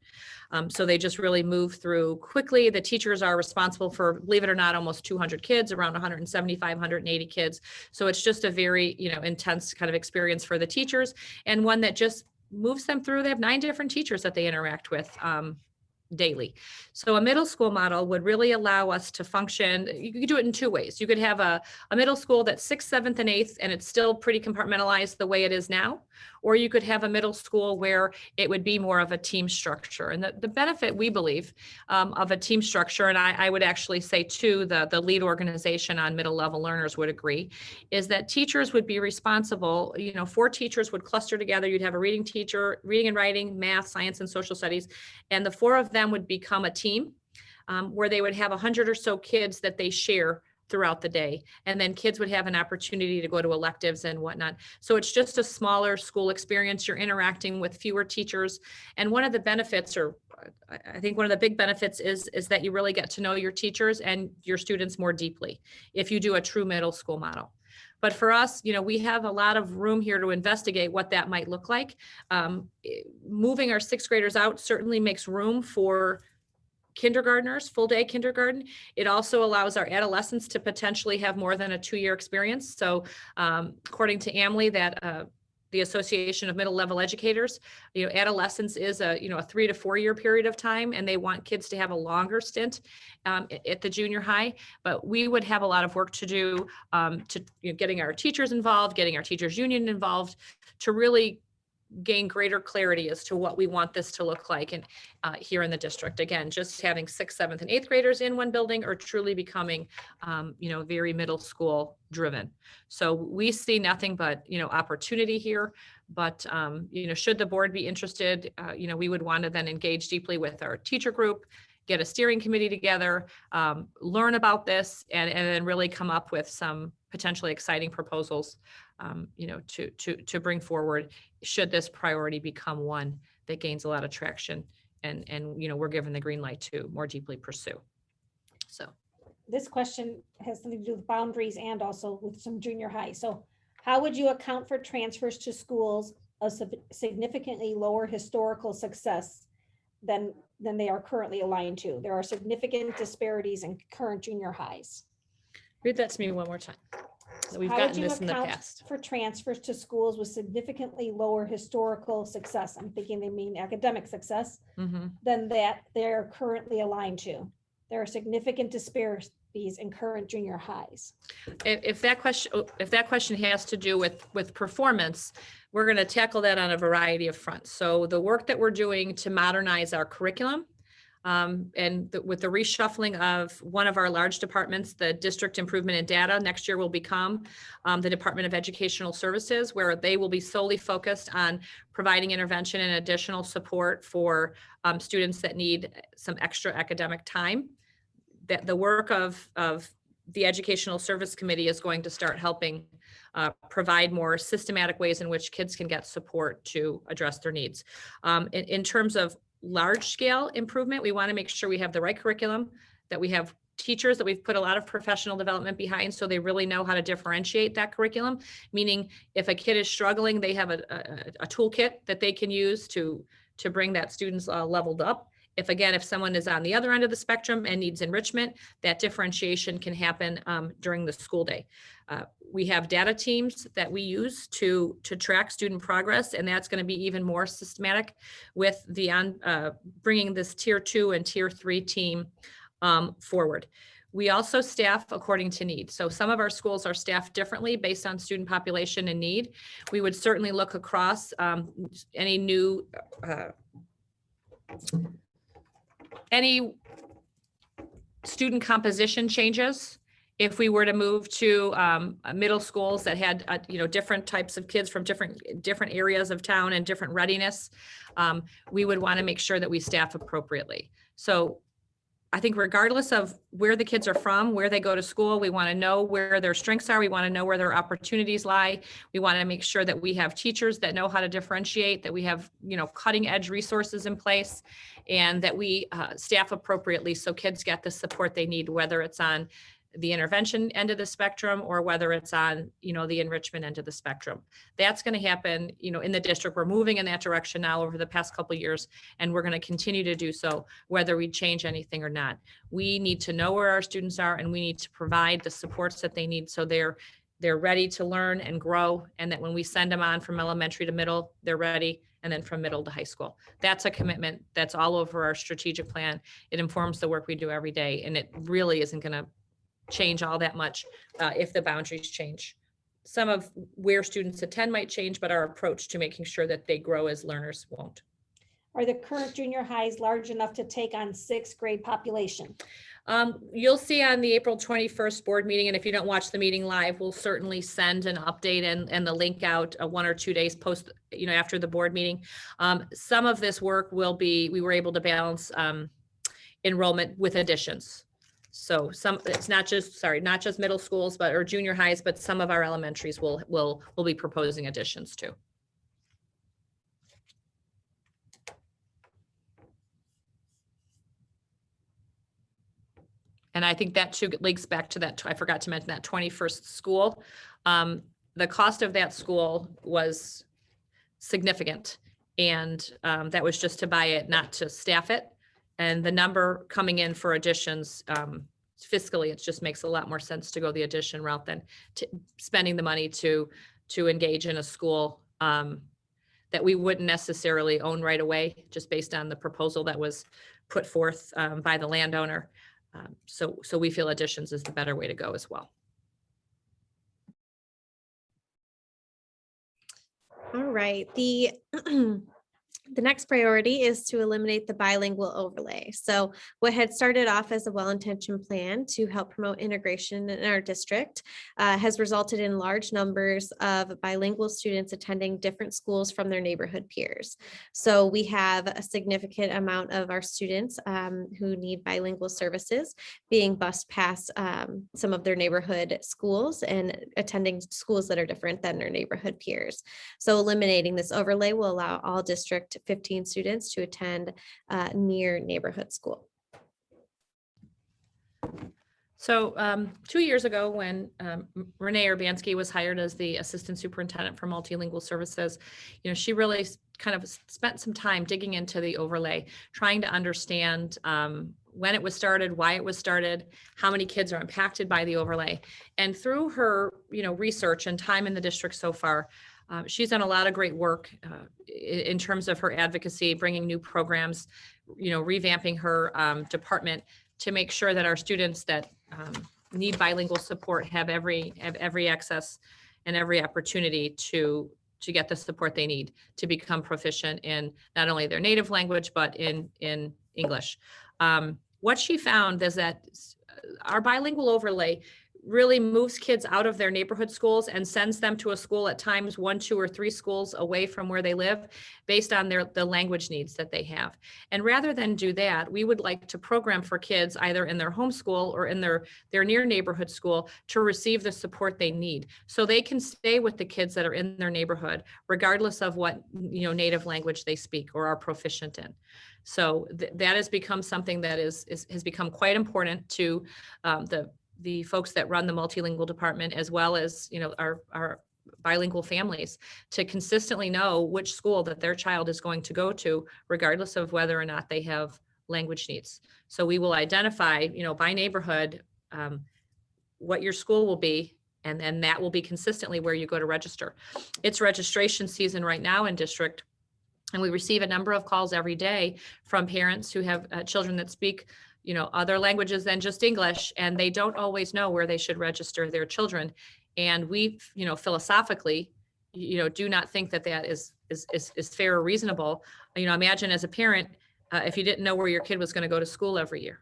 So they just really move through quickly. The teachers are responsible for, believe it or not, almost 200 kids, around 175, 180 kids. So it's just a very, intense kind of experience for the teachers, and one that just moves them through. They have 9 different teachers that they interact with daily. So a middle school model would really allow us to function. You could do it in 2 ways. You could have a middle school that's 6th, 7th, and 8th, and it's still pretty compartmentalized the way it is now. Or you could have a middle school where it would be more of a team structure. And the benefit, we believe, of a team structure, and I would actually say too, the lead organization on middle level learners would agree, is that teachers would be responsible, 4 teachers would cluster together. You'd have a reading teacher, reading and writing, math, science, and social studies, and the 4 of them would become a team where they would have 100 or so kids that they share throughout the day. And then kids would have an opportunity to go to electives and whatnot. So it's just a smaller school experience. You're interacting with fewer teachers. And one of the benefits, or I think one of the big benefits is that you really get to know your teachers and your students more deeply if you do a true middle school model. But for us, we have a lot of room here to investigate what that might look like. Moving our 6th graders out certainly makes room for kindergartners, full day kindergarten. It also allows our adolescents to potentially have more than a 2-year experience. So according to AMLE, that the Association of Middle Level Educators, adolescence is a 3 to 4 year period of time, and they want kids to have a longer stint at the junior high. But we would have a lot of work to do to getting our teachers involved, getting our teachers union involved, to really gain greater clarity as to what we want this to look like and here in the district. Again, just having 6th, 7th, and 8th graders in one building, or truly becoming, very middle school driven. So we see nothing but, opportunity here. But, should the board be interested, we would want to then engage deeply with our teacher group, get a steering committee together, learn about this, and then really come up with some potentially exciting proposals, to bring forward, should this priority become one that gains a lot of traction and we're given the green light to more deeply pursue. So This question has something to do with boundaries and also with some junior high. So how would you account for transfers to schools of significantly lower historical success than they are currently aligned to? There are significant disparities in current junior highs. read that to me one more time. We've How would gotten you this in the account past. for transfers to schools with significantly lower historical success? I'm thinking they mean academic success Mhm. than that they're currently aligned to. There are significant disparities in current junior highs. If that question has to do with performance, we're going to tackle that on a variety of fronts. So the work that we're doing to modernize our curriculum, with the reshuffling of one of our large departments, the District Improvement and Data, next year will become the Department of Educational Services, where they will be solely focused on providing intervention and additional support for students that need some extra academic time. That the work of the Educational Service Committee is going to start helping provide more systematic ways in which kids can get support to address their needs. In terms of large scale improvement, we want to make sure we have the right curriculum, that we have teachers that we've put a lot of professional development behind so they really know how to differentiate that curriculum, meaning if a kid is struggling, they have a toolkit that they can use to bring that student's leveled up. If someone is on the other end of the spectrum and needs enrichment, that differentiation can happen during the school day. We have data teams that we use to track student progress, and that's going to be even more systematic with the bringing this tier 2 and tier 3 team forward. We also staff according to need. So some of our schools are staffed differently based on student population and need. We would certainly look across any new any student composition changes. If we were to move to middle schools that had different types of kids from different areas of town and different readiness, we would want to make sure that we staff appropriately. So I think regardless of where the kids are from, where they go to school, we want to know where their strengths are. We want to know where their opportunities lie. We want to make sure that we have teachers that know how to differentiate, that we have, cutting edge resources in place, and that we staff appropriately so kids get the support they need, whether it's on the intervention end of the spectrum or whether it's on, the enrichment end of the spectrum. That's going to happen, in the district. We're moving in that direction now over the past couple of years, and we're going to continue to do so, whether we change anything or not. We need to know where our students are, and we need to provide the supports that they need so they're ready to learn and grow, and that when we send them on from elementary to middle, they're ready, and then from middle to high school. That's a commitment that's all over our strategic plan. It informs the work we do every day, and it really isn't going to change all that much if the boundaries change. Some of where students attend might change, but our approach to making sure that they grow as learners won't. Are the current junior highs large enough to take on 6th grade population? You'll see on the April 21st board meeting, and if you don't watch the meeting live, we'll certainly send an update and the link out 1 or 2 days post, after the board meeting. Some of this work we were able to balance enrollment with additions. So it's not just middle schools, or junior highs, but some of our elementaries will be proposing additions too. And I think that too links back to that. I forgot to mention that 21st school. The cost of that school was significant, and that was just to buy it, not to staff it. And the number coming in for additions fiscally, it just makes a lot more sense to go the addition route than spending the money to engage in a school that we wouldn't necessarily own right away, just based on the proposal that was put forth by the landowner. So we feel additions is the better way to go as well. All right. The next priority is to eliminate the bilingual overlay. So what had started off as a well-intentioned plan to help promote integration in our district has resulted in large numbers of bilingual students attending different schools from their neighborhood peers. So we have a significant amount of our students who need bilingual services being bused past some of their neighborhood schools and attending schools that are different than their neighborhood peers. So eliminating this overlay will allow all district 15 students to attend near neighborhood school. So 2 years ago, when Renee Urbanski was hired as the assistant superintendent for multilingual services, she really kind of spent some time digging into the overlay, trying to understand when it was started, why it was started, how many kids are impacted by the overlay. And through her, research and time in the district so far, she's done a lot of great work in terms of her advocacy, bringing new programs, revamping her department to make sure that our students that need bilingual support have every access and every opportunity to get the support they need to become proficient in not only their native language, but in English. What she found is that our bilingual overlay really moves kids out of their neighborhood schools and sends them to a school at times 1, 2, or 3 schools away from where they live based on the language needs that they have. And rather than do that, we would like to program for kids either in their home school or in their near neighborhood school to receive the support they need so they can stay with the kids that are in their neighborhood regardless of what native language they speak or are proficient in. So that has become something that has become quite important to the folks that run the multilingual department, as well as our bilingual families, to consistently know which school that their child is going to go to, regardless of whether or not they have language needs. So we will identify, by neighborhood, what your school will be, and then that will be consistently where you go to register. It's registration season right now in district, and we receive a number of calls every day from parents who have children that speak other languages than just English, and they don't always know where they should register their children. And we, philosophically, do not think that is fair or reasonable. Imagine as a parent, if you didn't know where your kid was going to go to school every year.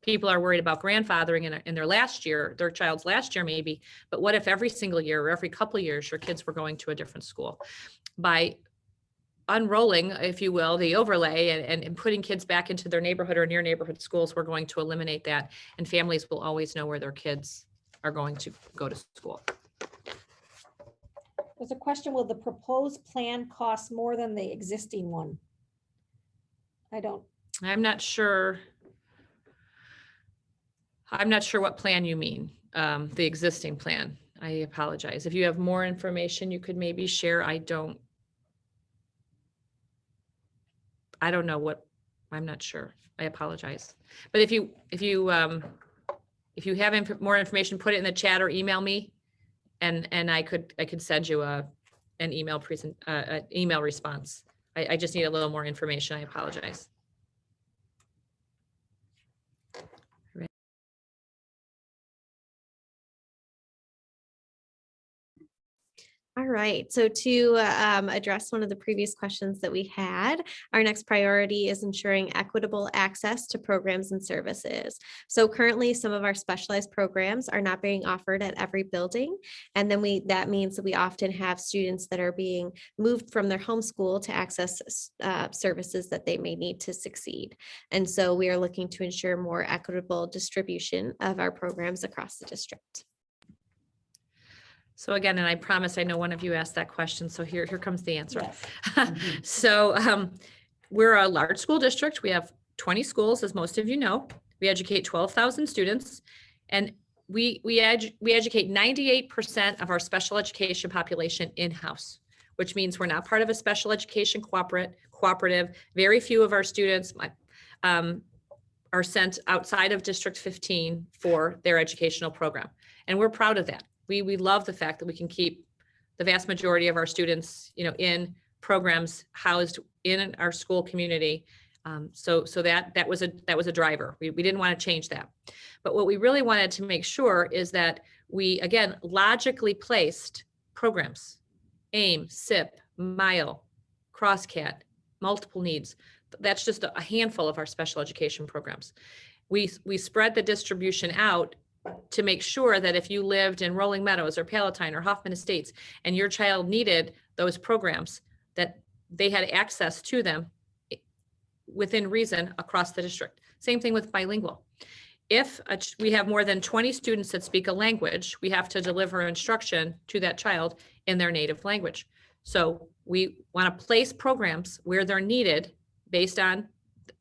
People are worried about grandfathering in their child's last year maybe, but what if every single year or every couple of years your kids were going to a different school? By unrolling, if you will, the overlay and putting kids back into their neighborhood or near neighborhood schools, we're going to eliminate that, and families will always know where their kids are going to go to school. There's a question, will the proposed plan cost more than the existing one? I'm not sure. I'm not sure what plan you mean, the existing plan. I apologize. If you have more information you could maybe share. I don't know what, I'm not sure. I apologize. But if you have more information, put it in the chat or email me, and I could send you an email email response. I just need a little more information. I apologize. All right, so to address one of the previous questions that we had, our next priority is ensuring equitable access to programs and services. So currently, some of our specialized programs are not being offered at every building. And then that means that we often have students that are being moved from their home school to access services that they may need to succeed. And so we are looking to ensure more equitable distribution of our programs across the district. So again, and I promise I know one of you asked that question, so here comes the answer. Yes. So we're a large school district. We have 20 schools, as most of you know. We educate 12,000 students, and we educate 98% of our special education population in-house, which means we're not part of a special education cooperative. Very few of our students are sent outside of District 15 for their educational program, and we're proud of that. We love the fact that we can keep the vast majority of our students, in programs housed in our school community. So that was a driver. We didn't want to change that. But what we really wanted to make sure is that we, again, logically placed programs, AIM, SIP, MILE, CrossCat, multiple needs. That's just a handful of our special education programs. We spread the distribution out to make sure that if you lived in Rolling Meadows or Palatine or Hoffman Estates and your child needed those programs, that they had access to them within reason across the district. Same thing with bilingual. If we have more than 20 students that speak a language, we have to deliver instruction to that child in their native language. So we want to place programs where they're needed based on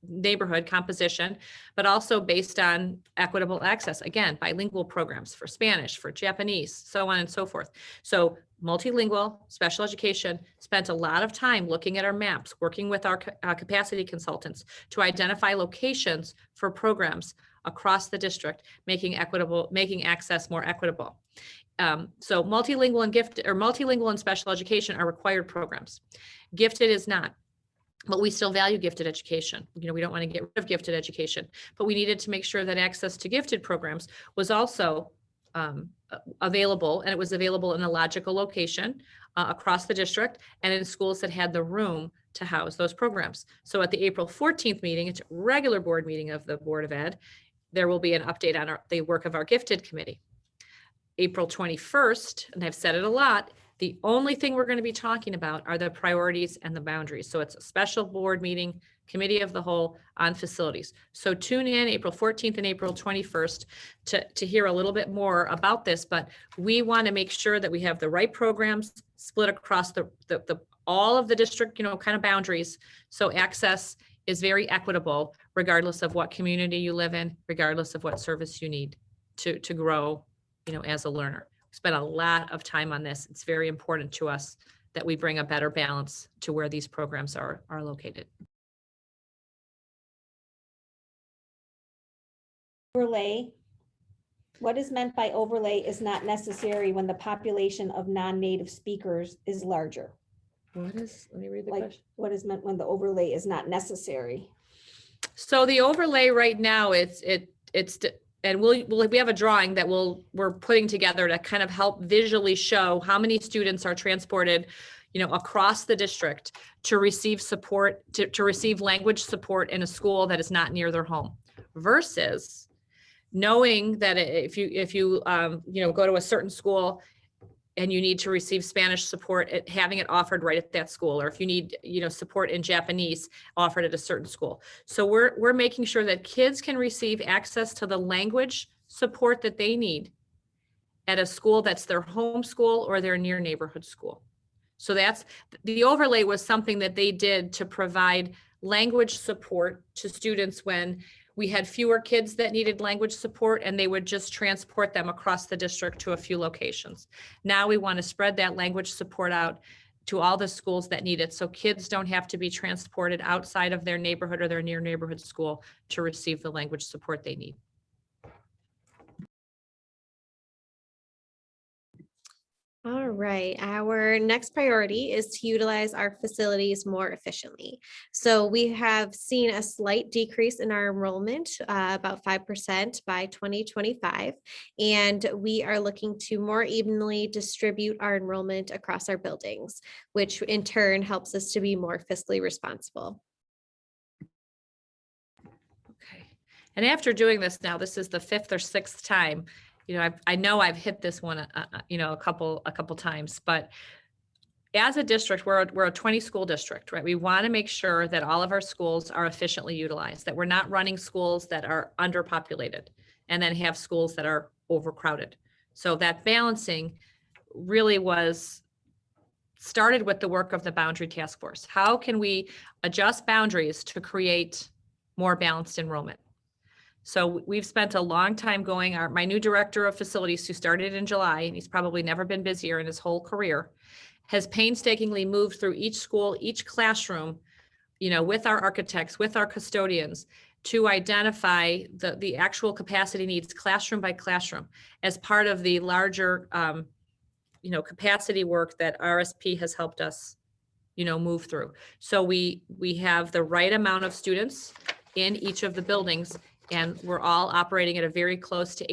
neighborhood composition, but also based on equitable access. Again, bilingual programs for Spanish, for Japanese, so on and so forth. So multilingual special education spent a lot of time looking at our maps, working with our capacity consultants to identify locations for programs across the district, making access more equitable. So multilingual and special education are required programs. Gifted is not. But we still value gifted education. We don't want to get rid of gifted education, but we needed to make sure that access to gifted programs was also available, and it was available in a logical location across the district and in schools that had the room to house those programs. So at the April 14th meeting, it's a regular board meeting of the Board of Ed, there will be an update on the work of our gifted committee. April 21st, and I've said it a lot, the only thing we're going to be talking about are the priorities and the boundaries. So it's a special board meeting, committee of the whole on facilities. So tune in April 14th and April 21st to hear a little bit more about this, but we want to make sure that we have the right programs split across all of the district, kind of boundaries. So access is very equitable, regardless of what community you live in, regardless of what service you need to grow, as a learner. We spent a lot of time on this. It's very important to us that we bring a better balance to where these programs are located. Overlay. What is meant by overlay is not necessary when the population of non-native speakers is larger. Let me read the Like, question. what is meant when the overlay is not necessary? So the overlay right now, and we have a drawing that we're putting together to kind of help visually show how many students are transported, across the district to receive support, to receive language support in a school that is not near their home, versus knowing that if you go to a certain school and you need to receive Spanish support, having it offered right at that school, or if you need, support in Japanese offered at a certain school. So we're making sure that kids can receive access to the language support that they need at a school that's their home school or their near neighborhood school. So that's the overlay was something that they did to provide language support to students when we had fewer kids that needed language support, and they would just transport them across the district to a few locations. Now we want to spread that language support out to all the schools that need it, so kids don't have to be transported outside of their neighborhood or their near neighborhood school to receive the language support they need. All right, our next priority is to utilize our facilities more efficiently. So we have seen a slight decrease in our enrollment, about 5% by 2025. And we are looking to more evenly distribute our enrollment across our buildings, which in turn helps us to be more fiscally responsible. Okay. And after doing this now, this is the 5th or 6th time. I know I've hit this one, a couple times, but as a district, we're a 20 school district, right? We want to make sure that all of our schools are efficiently utilized, that we're not running schools that are underpopulated and then have schools that are overcrowded. So that balancing really started with the work of the Boundary Task Force. How can we adjust boundaries to create more balanced enrollment? So we've spent a long time going, my new director of facilities, who started in July, and he's probably never been busier in his whole career, has painstakingly moved through each school, each classroom, with our architects, with our custodians, to identify the actual capacity needs classroom by classroom as part of the larger, capacity work that RSP has helped us, move through. So we have the right amount of students in each of the buildings, and we're all operating at a very close to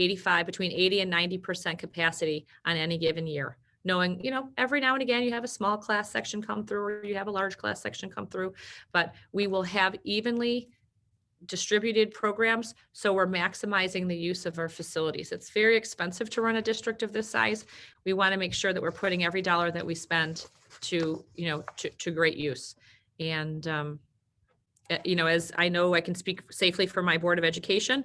between 80 and 90% capacity on any given year. Knowing, every now and again you have a small class section come through or you have a large class section come through, but we will have evenly distributed programs. So we're maximizing the use of our facilities. It's very expensive to run a district of this size. We want to make sure that we're putting every dollar that we spend to great use. And, as I know, I can speak safely for my Board of Education.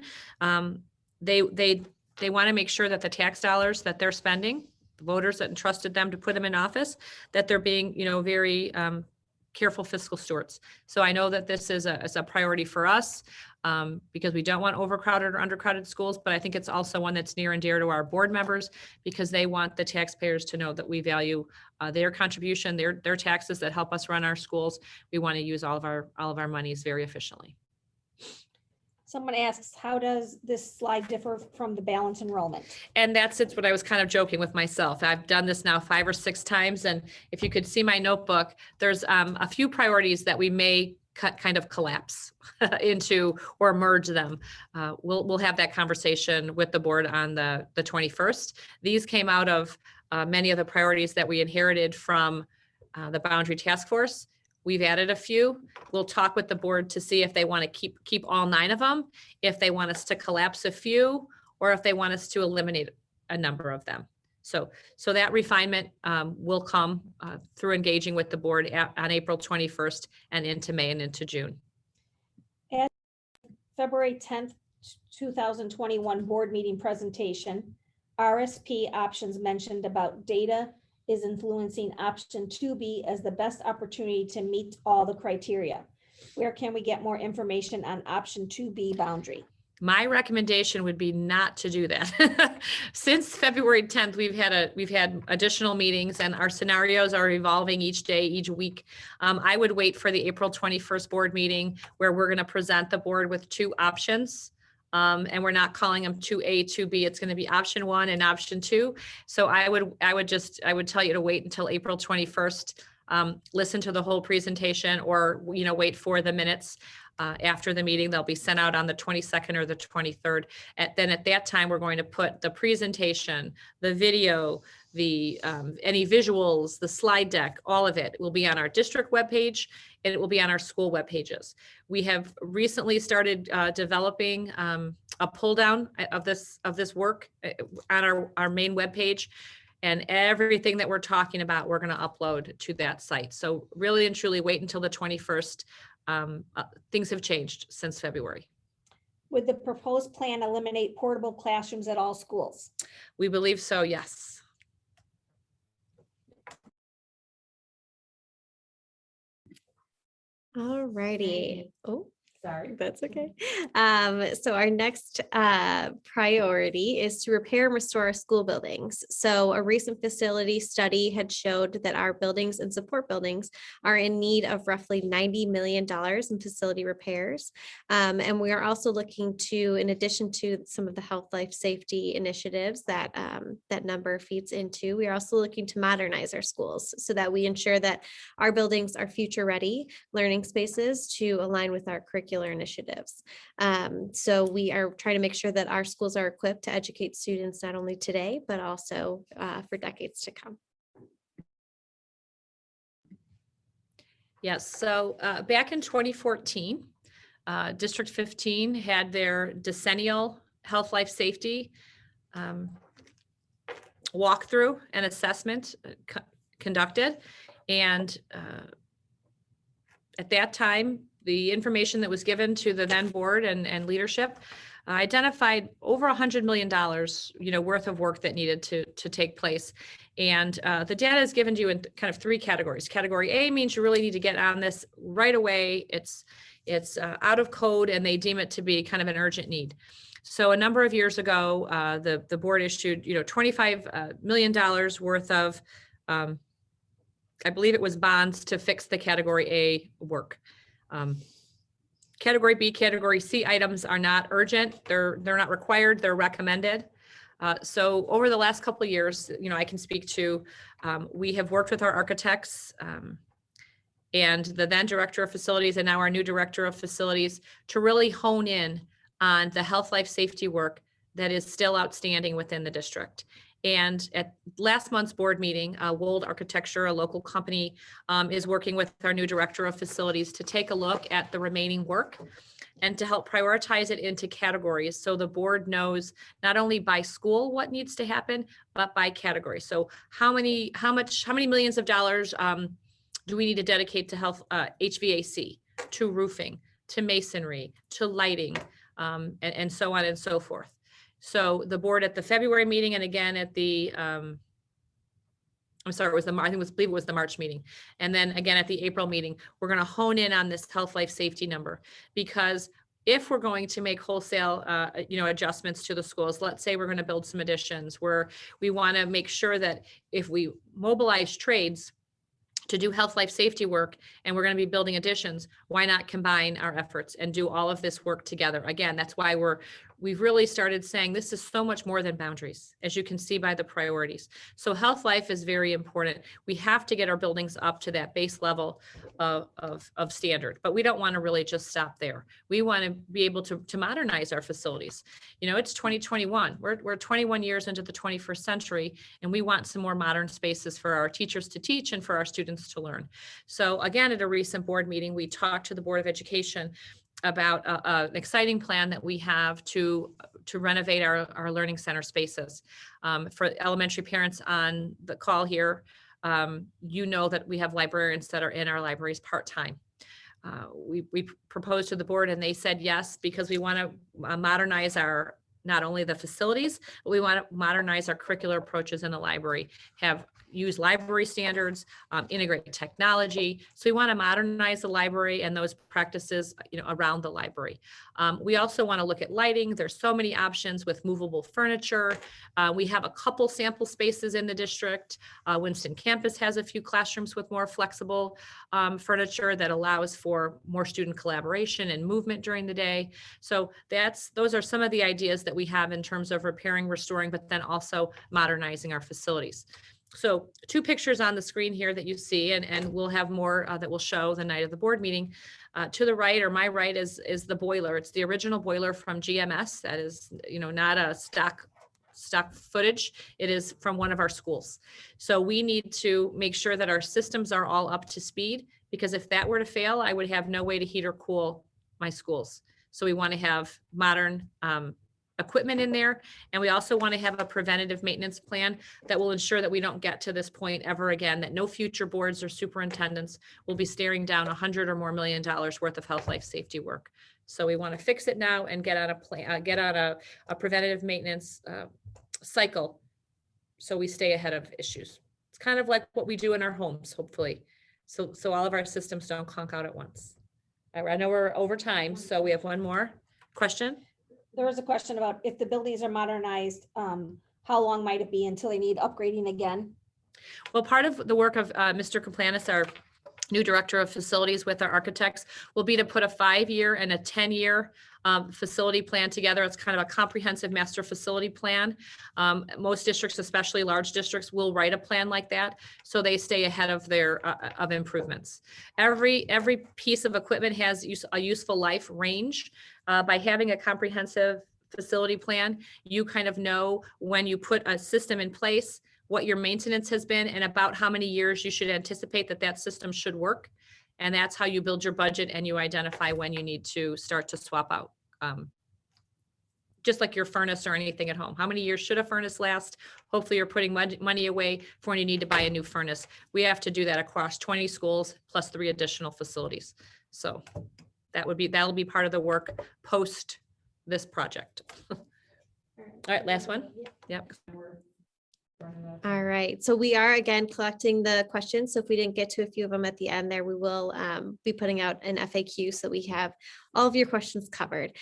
They want to make sure that the tax dollars that they're spending, the voters that entrusted them to put them in office, that they're being, very careful fiscal stewards. So I know that this is a priority for us because we don't want overcrowded or undercrowded schools, but I think it's also one that's near and dear to our board members because they want the taxpayers to know that we value their contribution, their taxes that help us run our schools. We want to use all of our monies very efficiently. Someone asks, how does this slide differ from the balance enrollment? And it's what I was kind of joking with myself. I've done this now 5 or 6 times. And if you could see my notebook, there's a few priorities that we may kind of collapse into or merge them. We'll have that conversation with the board on the 21st. These came out of many of the priorities that we inherited from the Boundary Task Force. We've added a few. We'll talk with the board to see if they want to keep all 9 of them, if they want us to collapse a few, or if they want us to eliminate a number of them. So that refinement will come through engaging with the board on April 21st and into May and into June. February 10th, 2021 board meeting presentation, RSP options mentioned about data is influencing option 2B as the best opportunity to meet all the criteria. Where can we get more information on option 2B boundary? My recommendation would be not to do that. Since February 10th, we've had additional meetings and our scenarios are evolving each day, each week. I would wait for the April 21st board meeting where we're going to present the board with two options. And we're not calling them 2A, 2B. It's going to be option 1 and option 2. So I would tell you to wait until April 21st. Listen to the whole presentation, or wait for the minutes after the meeting. They'll be sent out on the 22nd or the 23rd. Then at that time, we're going to put the presentation, the video, the any visuals, the slide deck, all of it will be on our district webpage, and it will be on our school web pages. We have recently started developing a pull down of this work on our main webpage. And everything that we're talking about, we're going to upload to that site. So really and truly wait until the 21st. Things have changed since February. Would the proposed plan eliminate portable classrooms at all schools? We believe so, yes. All righty. Oh, Sorry. that's okay. So our next priority is to repair and restore our school buildings. So a recent facility study had showed that our buildings and support buildings are in need of roughly $90 million in facility repairs. And we are also looking to, in addition to some of the health, life, safety initiatives that that number feeds into, we are also looking to modernize our schools so that we ensure that our buildings are future ready learning spaces to align with our curriculum initiatives. So we are trying to make sure that our schools are equipped to educate students not only today, but also for decades to come. Yes, so back in 2014, District 15 had their decennial health, life, safety walkthrough and assessment conducted. And at that time, the information that was given to the then board and leadership identified over $100 million, worth of work that needed to take place. And the data is given to you in kind of three categories. Category A means you really need to get on this right away. It's out of code and they deem it to be kind of an urgent need. So a number of years ago, the board issued, $25 million worth of, I believe it was bonds to fix the category A work. Category B, category C items are not urgent. They're not required. They're recommended. So over the last couple of years, I can speak to, we have worked with our architects and the then director of facilities and now our new director of facilities to really hone in on the health, life, safety work that is still outstanding within the district. And at last month's board meeting, Wold Architecture, a local company, is working with our new director of facilities to take a look at the remaining work and to help prioritize it into categories. So the board knows not only by school what needs to happen, but by category. So how many millions of dollars do we need to dedicate to health, HVAC, to roofing, to masonry, to lighting, and so on and so forth. So the board at the February meeting and again at the, I believe it was the March meeting. And then again at the April meeting, we're going to hone in on this health, life, safety number, because if we're going to make wholesale, adjustments to the schools, let's say we're going to build some additions where we want to make sure that if we mobilize trades to do health, life, safety work, and we're going to be building additions, why not combine our efforts and do all of this work together? Again, that's why we've really started saying this is so much more than boundaries, as you can see by the priorities. So health, life is very important. We have to get our buildings up to that base level of standard, but we don't want to really just stop there. We want to be able to modernize our facilities. It's 2021. We're 21 years into the 21st century, and we want some more modern spaces for our teachers to teach and for our students to learn. So again, at a recent board meeting, we talked to the Board of Education about an exciting plan that we have to to renovate our learning center spaces. For elementary parents on the call here, you know that we have librarians that are in our libraries part-time. We proposed to the board and they said yes, because we want to modernize not only the facilities, but we want to modernize our curricular approaches in the library, use library standards, integrate technology. So we want to modernize the library and those practices, around the library. We also want to look at lighting. There's so many options with movable furniture. We have a couple sample spaces in the district. Winston campus has a few classrooms with more flexible furniture that allows for more student collaboration and movement during the day. So those are some of the ideas that we have in terms of repairing, restoring, but then also modernizing our facilities. So 2 pictures on the screen here that you see, and we'll have more that we'll show the night of the board meeting. To the right, or my right, is the boiler. It's the original boiler from GMS. That is, not a stock footage. It is from one of our schools. So we need to make sure that our systems are all up to speed, because if that were to fail, I would have no way to heat or cool my schools. So we want to have modern equipment in there. And we also want to have a preventative maintenance plan that will ensure that we don't get to this point ever again, that no future boards or superintendents will be staring down $100 or more million worth of health, life, safety work. So we want to fix it now and get on a plan, get on a preventative maintenance cycle, so we stay ahead of issues. It's kind of like what we do in our homes, hopefully. So all of our systems don't conk out at once. I know we're over time, so we have one more question. There was a question about if the buildings are modernized, how long might it be until they need upgrading again? Well, part of the work of Mr. Kaplanis, our new director of facilities, with our architects, will be to put a 5-year and a 10-year facility plan together. It's kind of a comprehensive master facility plan. Most districts, especially large districts, will write a plan like that, so they stay ahead of their of improvements. Every piece of equipment has a useful life range. By having a comprehensive facility plan, you kind of know when you put a system in place, what your maintenance has been, and about how many years you should anticipate that system should work. And that's how you build your budget, and you identify when you need to start to swap out. Just like your furnace or anything at home. How many years should a furnace last? Hopefully you're putting money away for when you need to buy a new furnace. We have to do that across 20 schools plus 3 additional facilities. So that'll be part of the work post this project. All right, last one. Yep. All right, so we are again collecting the questions. So if we didn't get to a few of them at the end there, we will be putting out an FAQ so we have all of your questions covered.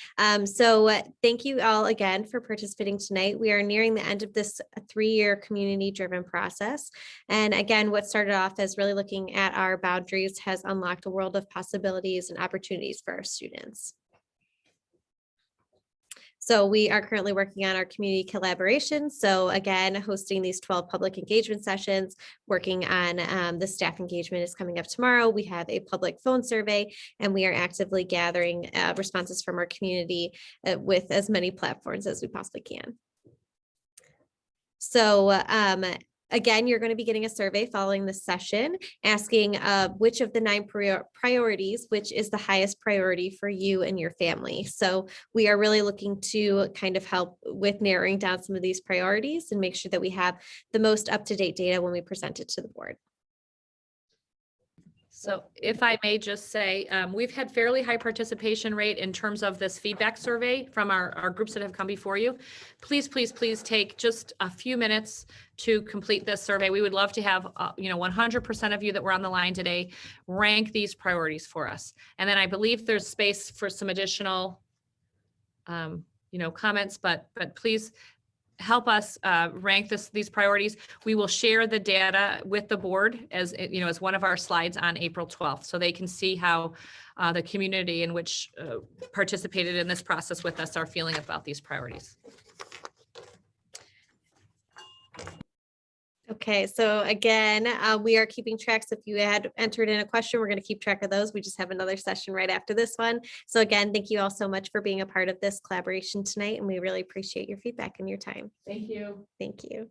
So thank you all again for participating tonight. We are nearing the end of this 3-year community-driven process. And again, what started off as really looking at our boundaries has unlocked a world of possibilities and opportunities for our students. So we are currently working on our community collaboration. So again, hosting these 12 public engagement sessions, working on the staff engagement is coming up tomorrow. We have a public phone survey, and we are actively gathering responses from our community with as many platforms as we possibly can. So again, you're going to be getting a survey following this session asking which of the 9 priorities, which is the highest priority for you and your family. So we are really looking to kind of help with narrowing down some of these priorities and make sure that we have the most up-to-date data when we present it to the board. So if I may just say, we've had fairly high participation rate in terms of this feedback survey from our groups that have come before you. Please, please, please take just a few minutes to complete this survey. We would love to have 100% of you that were on the line today rank these priorities for us. And then I believe there's space for some additional comments, but please help us rank these priorities. We will share the data with the board as one of our slides on April 12th, so they can see how the community in which participated in this process with us are feeling about these priorities. Okay, so again, we are keeping track. So if you had entered in a question, we're going to keep track of those. We just have another session right after this one. So again, thank you all so much for being a part of this collaboration tonight, and we really appreciate your feedback and your time. Thank you. Thank you.